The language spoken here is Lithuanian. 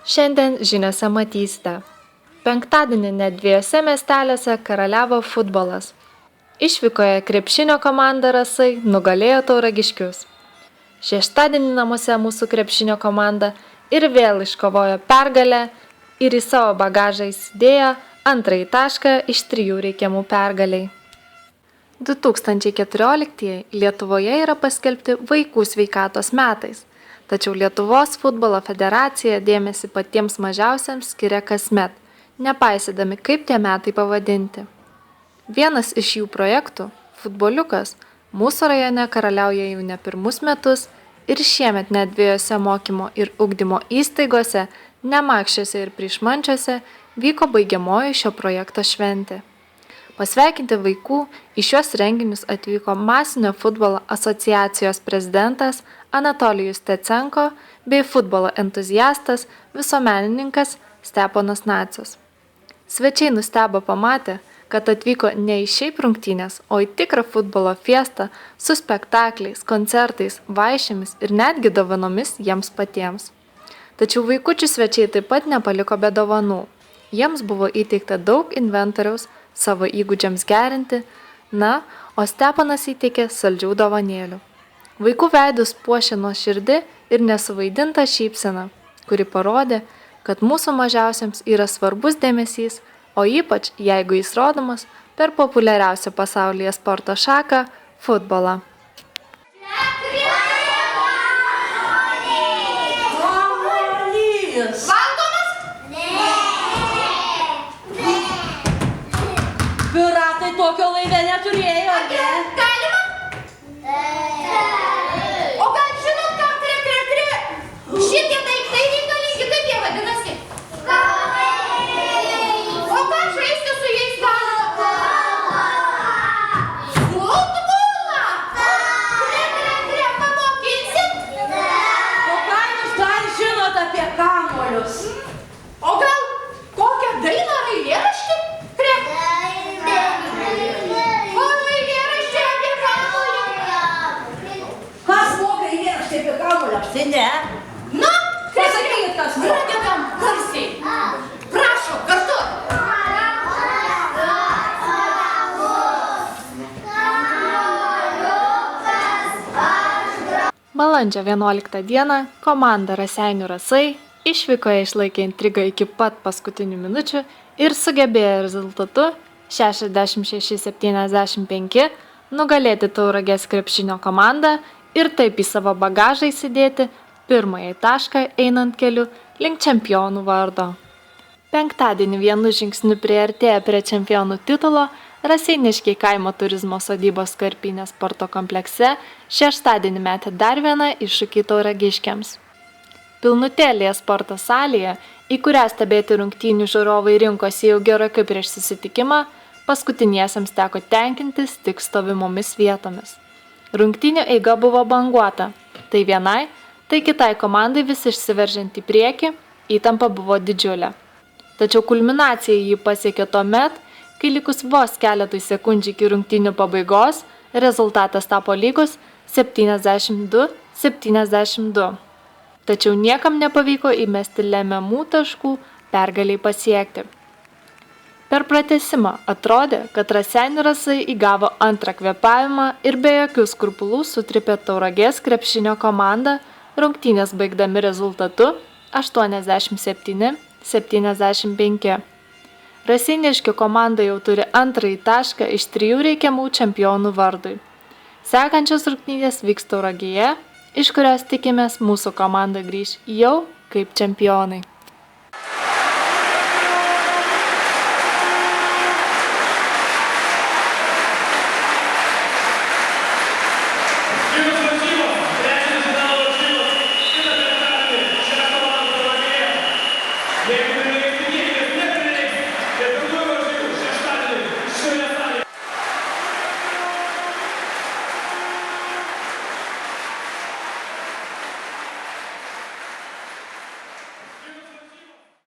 Šiandien žiniose matysite. Penktadienį net 2 miesteliuose karaliavo futbolas. Išvykoje krepšinio komanda Rasai nugalėjo Tauragiškius. Šeštadienį namuose mūsų krepšinio komanda ir vėl iškovojo pergalę ir į savo bagažą įsidėjo antrąjį tašką iš 3 reikiamų pergaliai. 2014 Lietuvoje yra paskelbti vaikų sveikatos metais, tačiau Lietuvos futbolo federacija dėmesį patiems mažiausiems skiria kasmet, nepaisydami kaip tie metai pavadinti. Vienas iš jų projektų, futboliukas, mūsų rajone karaliauja jau ne pirmus metus ir šiemet net 2 mokymo ir ugdymo įstaigose, Nemakščiuose ir Pryšmančiuose, vyko baigiamoji šio projekto šventė. Pasveikinti vaikų į šiuos renginius atvyko Masinio futbolo asociacijos prezidentas Anatolijus Tecenko bei futbolo entuziastas, visuomenininkas Steponas Nacius. Svečiai nustebo pamatę, kad atvyko ne į šiaip rungtynes, o į tikrą futbolo fiestą su spektakliais, koncertais, vaišėmis ir netgi dovanomis jiems patiems. Tačiau vaikučių svečiai taip pat nepaliko be dovanų. Jiems buvo įteikta daug inventoriaus savo įgūdžiams gerinti, o Steponas įteikė saldžių dovanėlių. Vaikų veidus puošė nuoširdi ir nesuvaidinta šypsena, kuri parodė, kad mūsų mažiausiems yra svarbus dėmesys, o ypač jeigu jis rodomas per populiariausią pasaulyje sporto šaką – futbolą. Piratai tokio laive neturėjo, ne? Galima? O gal žinot, kam kre? Šitie daiktai reikalingi, kaip jie vadinasi? O ką žaisti su jais galima? Futbolą! Kre, pamokinsit? O ką jūs dar žinot apie kamuolius? O gal kokią dainą ar eilėraštį? Kre. O eilėraštį apie kamuolį? Kas moka eilėraštį apie kamuolį? Aš tai ne. Na, Pasakykit, kas moka. pradedam garsiai. Prašau, kartu. Balandžio 11 dieną komanda Raseinių Rasai išvykoje išlaikė intrigą iki pat paskutinių minučių ir sugebėjo rezultatu 66-75 nugalėti Tauragės krepšinio komandą ir taip į savo bagažą įsidėti pirmąjį tašką einant keliu link čempionų vardo. Penktadienį vienu žingsniu priartėję prie čempionų titulo, Raseiniškiai kaimo turizmo sodybos Karpinės sporto komplekse šeštadienį metė dar vieną iššūkį tauragiškiams. Pilnutėlėje sporto salėje, į kurią stebėti rungtynių žiūrovai rinkosi jau gerokai prieš susitikimą, paskutiniesiems teko tenkintis tik stovimomis vietomis. Rungtynių eiga buvo banguota, tai vienai, tai kitai komandai vis išsiveržiant į priekį, įtampa buvo didžiulė. Tačiau kulminacija jį pasiekė tuomet, kai likus vos keletui sekundžių iki rungtynių pabaigos, rezultatas tapo lygus 72-72. Tačiau niekam nepavyko įmesti lemiamų taškų pergaliai pasiekti. Per pratęsimą atrodė, kad Raseinių Rasai įgavo antrą kvėpavimą ir be jokių skrupulų sutripė Tauragės krepšinio komandą, rungtynės baigdami rezultatu 87-75. Raseiniškių komanda jau turi antrąjį tašką iš 3 reikiamų čempionų vardui. Sekančios rungtynės vyks Tauragėje, iš kurios tikimės mūsų komanda grįš jau kaip čempionai.